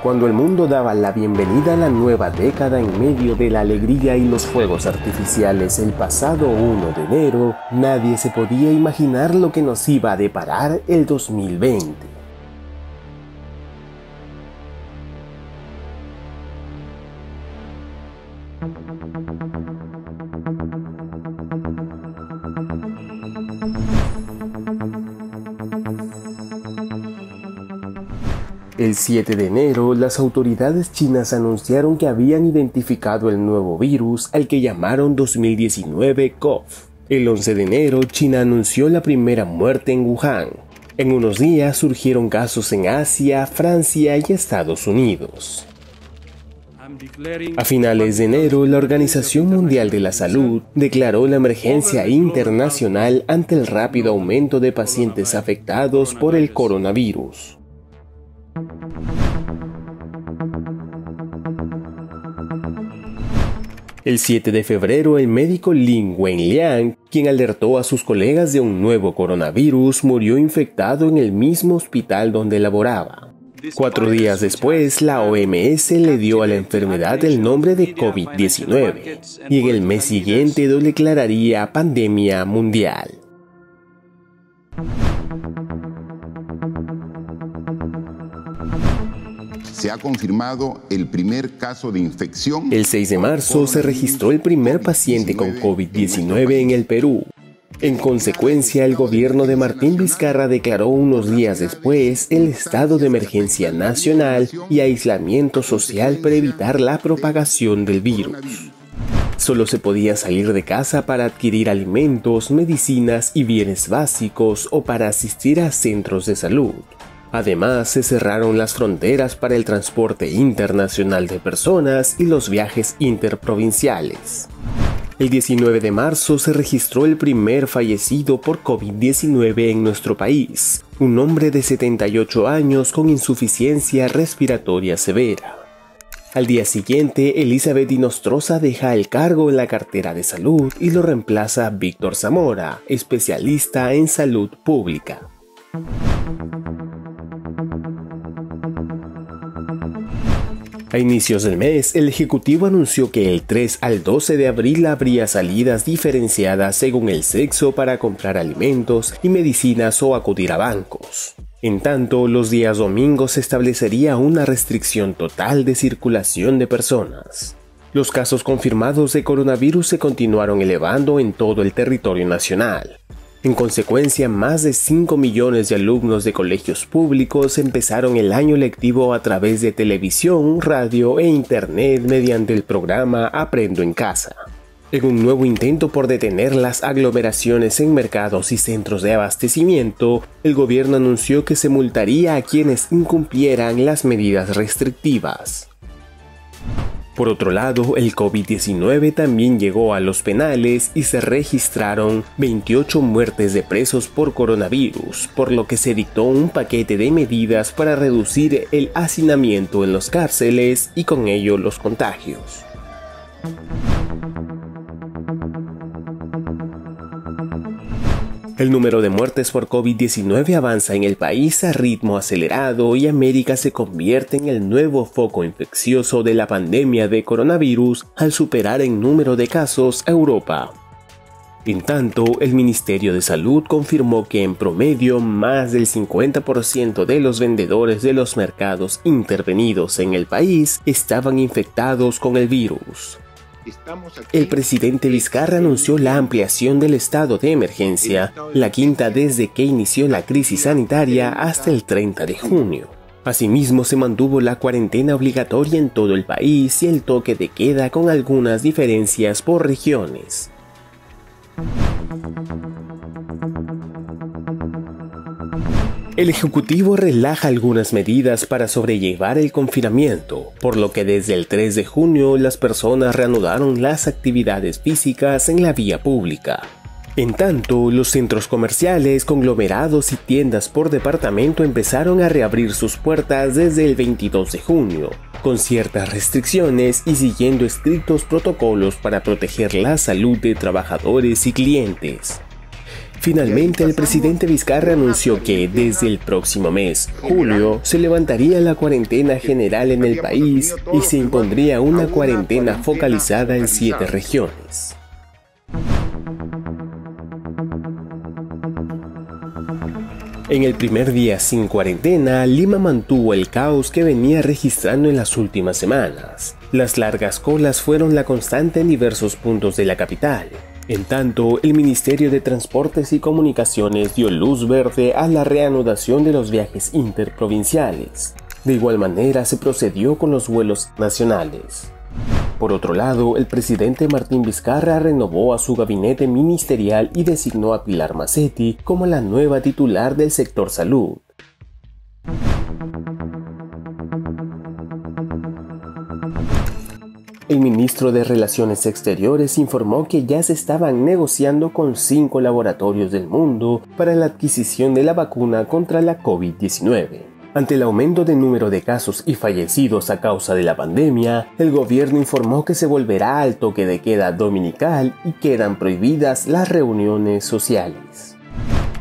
Cuando el mundo daba la bienvenida a la nueva década en medio de la alegría y los fuegos artificiales el pasado 1 de enero, nadie se podía imaginar lo que nos iba a deparar el 2020. El 7 de enero, las autoridades chinas anunciaron que habían identificado el nuevo virus al que llamaron 2019 CoV. El 11 de enero, China anunció la primera muerte en Wuhan. En unos días surgieron casos en Asia, Francia y Estados Unidos. A finales de enero, la Organización Mundial de la Salud declaró la emergencia internacional ante el rápido aumento de pacientes afectados por el coronavirus. El 7 de febrero, el médico Lin Wenliang, quien alertó a sus colegas de un nuevo coronavirus, murió infectado en el mismo hospital donde laboraba. 4 días después, la OMS le dio a la enfermedad el nombre de COVID-19, y en el mes siguiente lo declararía pandemia mundial. Se ha confirmado el primer caso de infección. El 6 de marzo se registró el primer paciente con COVID-19 en el Perú. En consecuencia, el gobierno de Martín Vizcarra declaró unos días después el estado de emergencia nacional y aislamiento social para evitar la propagación del virus. Solo se podía salir de casa para adquirir alimentos, medicinas y bienes básicos o para asistir a centros de salud. Además, se cerraron las fronteras para el transporte internacional de personas y los viajes interprovinciales. El 19 de marzo se registró el primer fallecido por COVID-19 en nuestro país, un hombre de 78 años con insuficiencia respiratoria severa. Al día siguiente, Elizabeth Inostroza deja el cargo en la cartera de salud y lo reemplaza Víctor Zamora, especialista en salud pública. A inicios del mes, el Ejecutivo anunció que el 3 al 12 de abril habría salidas diferenciadas según el sexo para comprar alimentos y medicinas o acudir a bancos. En tanto, los días domingos se establecería una restricción total de circulación de personas. Los casos confirmados de coronavirus se continuaron elevando en todo el territorio nacional. En consecuencia, más de 5 millones de alumnos de colegios públicos empezaron el año lectivo a través de televisión, radio e internet mediante el programa Aprendo en Casa. En un nuevo intento por detener las aglomeraciones en mercados y centros de abastecimiento, el gobierno anunció que se multaría a quienes incumplieran las medidas restrictivas. Por otro lado, el COVID-19 también llegó a los penales y se registraron 28 muertes de presos por coronavirus, por lo que se dictó un paquete de medidas para reducir el hacinamiento en las cárceles y con ello los contagios. El número de muertes por COVID-19 avanza en el país a ritmo acelerado y América se convierte en el nuevo foco infeccioso de la pandemia de coronavirus al superar en número de casos a Europa. En tanto, el Ministerio de Salud confirmó que en promedio más del 50% de los vendedores de los mercados intervenidos en el país estaban infectados con el virus. El presidente Vizcarra anunció la ampliación del estado de emergencia, la quinta desde que inició la crisis sanitaria hasta el 30 de junio. Asimismo, se mantuvo la cuarentena obligatoria en todo el país y el toque de queda con algunas diferencias por regiones. El Ejecutivo relaja algunas medidas para sobrellevar el confinamiento, por lo que desde el 3 de junio las personas reanudaron las actividades físicas en la vía pública. En tanto, los centros comerciales, conglomerados y tiendas por departamento empezaron a reabrir sus puertas desde el 22 de junio, con ciertas restricciones y siguiendo estrictos protocolos para proteger la salud de trabajadores y clientes. Finalmente, el presidente Vizcarra anunció que desde el próximo mes, julio, se levantaría la cuarentena general en el país y se impondría una cuarentena focalizada en 7 regiones. En el primer día sin cuarentena, Lima mantuvo el caos que venía registrando en las últimas semanas. Las largas colas fueron la constante en diversos puntos de la capital. En tanto, el Ministerio de Transportes y Comunicaciones dio luz verde a la reanudación de los viajes interprovinciales. De igual manera, se procedió con los vuelos nacionales. Por otro lado, el presidente Martín Vizcarra renovó a su gabinete ministerial y designó a Pilar Macetti como la nueva titular del sector salud. El ministro de Relaciones Exteriores informó que ya se estaban negociando con 5 laboratorios del mundo para la adquisición de la vacuna contra la COVID-19. Ante el aumento del número de casos y fallecidos a causa de la pandemia, el gobierno informó que se volverá al toque de queda dominical y quedan prohibidas las reuniones sociales.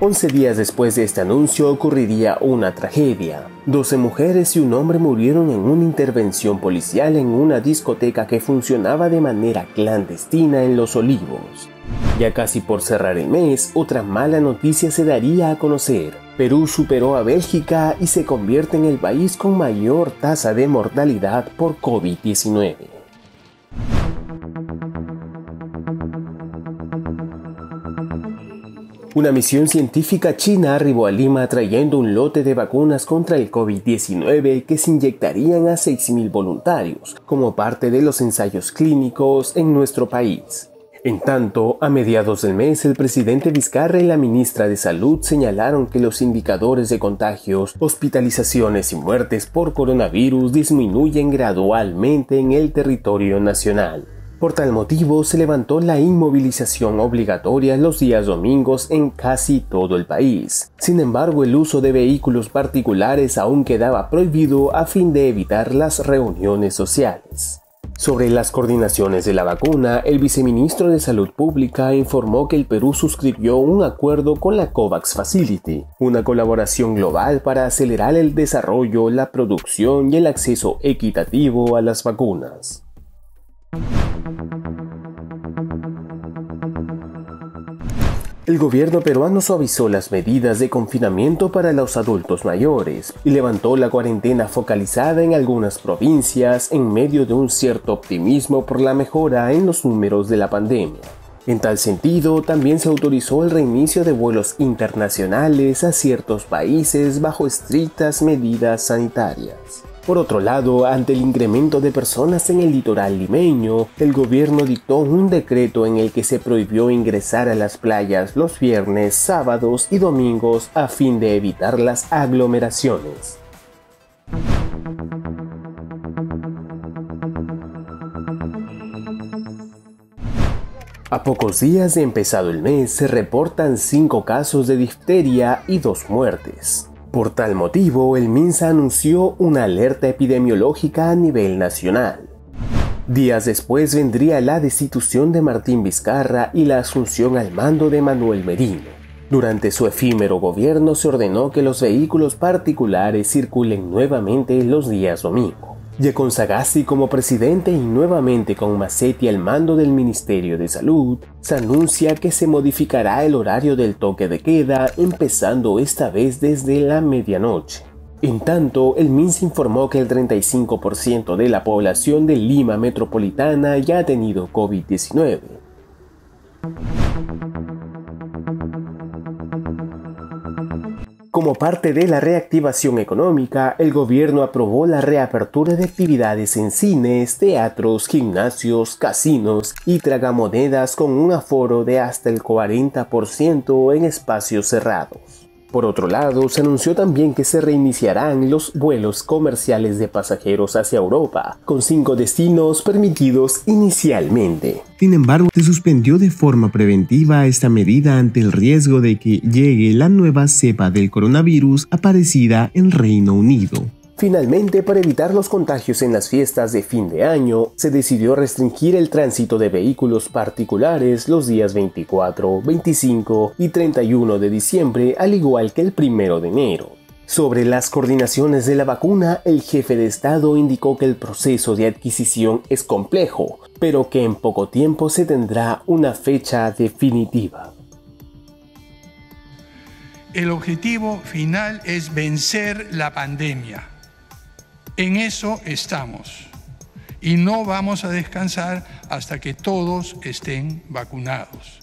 11 días después de este anuncio ocurriría una tragedia. 12 mujeres y un hombre murieron en una intervención policial en una discoteca que funcionaba de manera clandestina en Los Olivos. Ya casi por cerrar el mes, otra mala noticia se daría a conocer. Perú superó a Bélgica y se convierte en el país con mayor tasa de mortalidad por COVID-19. Una misión científica china arribó a Lima trayendo un lote de vacunas contra el COVID-19 que se inyectarían a 6.000 voluntarios como parte de los ensayos clínicos en nuestro país. En tanto, a mediados del mes, el presidente Vizcarra y la ministra de Salud señalaron que los indicadores de contagios, hospitalizaciones y muertes por coronavirus disminuyen gradualmente en el territorio nacional. Por tal motivo, se levantó la inmovilización obligatoria los días domingos en casi todo el país. Sin embargo, el uso de vehículos particulares aún quedaba prohibido a fin de evitar las reuniones sociales. Sobre las coordinaciones de la vacuna, el viceministro de Salud Pública informó que el Perú suscribió un acuerdo con la COVAX Facility, una colaboración global para acelerar el desarrollo, la producción y el acceso equitativo a las vacunas. El gobierno peruano suavizó las medidas de confinamiento para los adultos mayores y levantó la cuarentena focalizada en algunas provincias en medio de un cierto optimismo por la mejora en los números de la pandemia. En tal sentido, también se autorizó el reinicio de vuelos internacionales a ciertos países bajo estrictas medidas sanitarias. Por otro lado, ante el incremento de personas en el litoral limeño, el gobierno dictó un decreto en el que se prohibió ingresar a las playas los viernes, sábados y domingos a fin de evitar las aglomeraciones. A pocos días de empezado el mes, se reportan 5 casos de difteria y 2 muertes. Por tal motivo, el MINSA anunció una alerta epidemiológica a nivel nacional. Días después vendría la destitución de Martín Vizcarra y la asunción al mando de Manuel Merino. Durante su efímero gobierno se ordenó que los vehículos particulares circulen nuevamente los días domingo. Ya con Sagasti como presidente y nuevamente con Macetti al mando del Ministerio de Salud, se anuncia que se modificará el horario del toque de queda, empezando esta vez desde la medianoche. En tanto, el MINSA informó que el 35% de la población de Lima metropolitana ya ha tenido COVID-19. Como parte de la reactivación económica, el gobierno aprobó la reapertura de actividades en cines, teatros, gimnasios, casinos y tragamonedas con un aforo de hasta el 40% en espacios cerrados. Por otro lado, se anunció también que se reiniciarán los vuelos comerciales de pasajeros hacia Europa, con 5 destinos permitidos inicialmente. Sin embargo, se suspendió de forma preventiva esta medida ante el riesgo de que llegue la nueva cepa del coronavirus aparecida en Reino Unido. Finalmente, para evitar los contagios en las fiestas de fin de año, se decidió restringir el tránsito de vehículos particulares los días 24, 25 y 31 de diciembre, al igual que el 1 de enero. Sobre las coordinaciones de la vacuna, el jefe de Estado indicó que el proceso de adquisición es complejo, pero que en poco tiempo se tendrá una fecha definitiva. El objetivo final es vencer la pandemia. En eso estamos y no vamos a descansar hasta que todos estén vacunados.